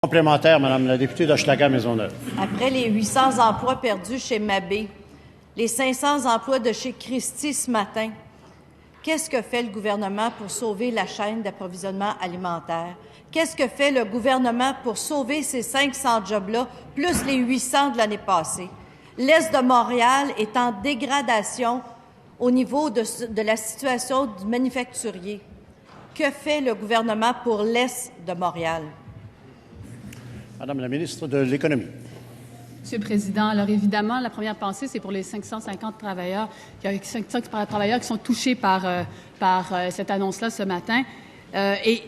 Complémentaire, Madame la députée d'Hochelaga-Maisonneuve. Après les 800 emplois perdus chez Mabé, les 500 emplois de chez Christie ce matin, qu'est-ce que fait le gouvernement pour sauver la chaîne d'approvisionnement alimentaire? Qu'est-ce que fait le gouvernement pour sauver ces 500 jobs-là, plus les 800 de l'année passée? L'Est de Montréal est en dégradation au niveau de la situation du manufacturier. Que fait le gouvernement pour l'Est de Montréal? Madame la ministre de l'Économie. Monsieur le Président, alors évidemment, la première pensée, c'est pour les 550 travailleurs, qui sont touchés par cette annonce-là ce matin. Et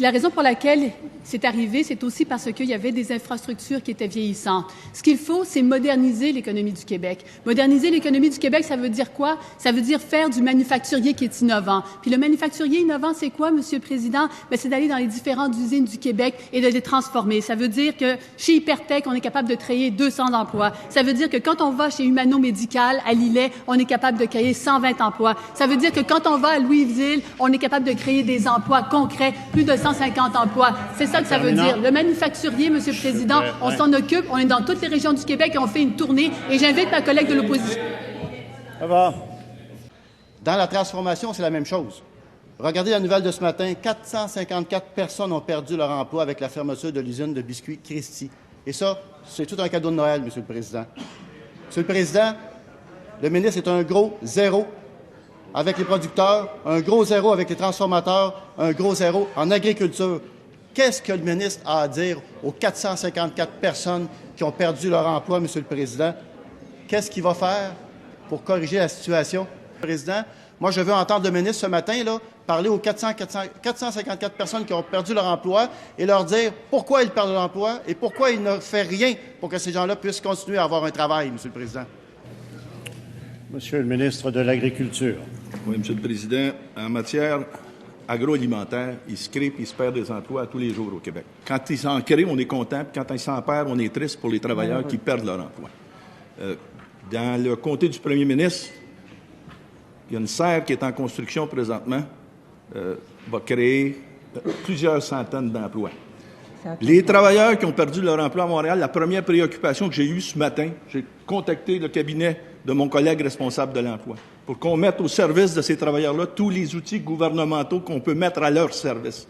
la raison pour laquelle c'est arrivé, c'est aussi parce qu'il y avait des infrastructures qui étaient vieillissantes. Ce qu'il faut, c'est moderniser l'économie du Québec. Moderniser l'économie du Québec, ça veut dire quoi? Ça veut dire faire du manufacturier qui est innovant. Puis le manufacturier innovant, c'est quoi, Monsieur le Président? Bien, c'est d'aller dans les différentes usines du Québec et de les transformer. Ça veut dire que chez Hypertech, on est capable de créer 200 emplois. Ça veut dire que quand on va chez Humano Médical, à Lillet, on est capable de créer 120 emplois. Ça veut dire que quand on va à Louisville, on est capable de créer des emplois concrets, plus de 150 emplois. C'est ça que ça veut dire. Le manufacturier, Monsieur le Président, on s'en occupe, on est dans toutes les régions du Québec et on fait une tournée. Et j'invite ma collègue de l'opposition. Ça va. Dans la transformation, c'est la même chose. Regardez la nouvelle de ce matin, 454 personnes ont perdu leur emploi avec la fermeture de l'usine de biscuits Christie. Et ça, c'est tout un cadeau de Noël, Monsieur le Président. Monsieur le Président, le ministre est un gros zéro avec les producteurs, un gros zéro avec les transformateurs, un gros zéro en agriculture. Qu'est-ce que le ministre a à dire aux 454 personnes qui ont perdu leur emploi, Monsieur le Président? Qu'est-ce qu'il va faire pour corriger la situation? Président, moi, je veux entendre le ministre ce matin là, parler aux 454 personnes qui ont perdu leur emploi et leur dire pourquoi ils perdent leur emploi et pourquoi il ne fait rien pour que ces gens-là puissent continuer à avoir un travail, Monsieur le Président. Monsieur le ministre de l'Agriculture. Oui, Monsieur le Président, en matière agroalimentaire, il se crée et il se perd des emplois tous les jours au Québec. Quand ils s'en créent, on est content, puis quand ils s'en perdent, on est triste pour les travailleurs qui perdent leur emploi. Dans le comté du premier ministre, il y a une serre qui est en construction présentement, va créer plusieurs centaines d'emplois. Les travailleurs qui ont perdu leur emploi à Montréal, la première préoccupation que j'ai eue ce matin, j'ai contacté le cabinet de mon collègue responsable de l'emploi pour qu'on mette au service de ces travailleurs-là tous les outils gouvernementaux qu'on peut mettre à leur service.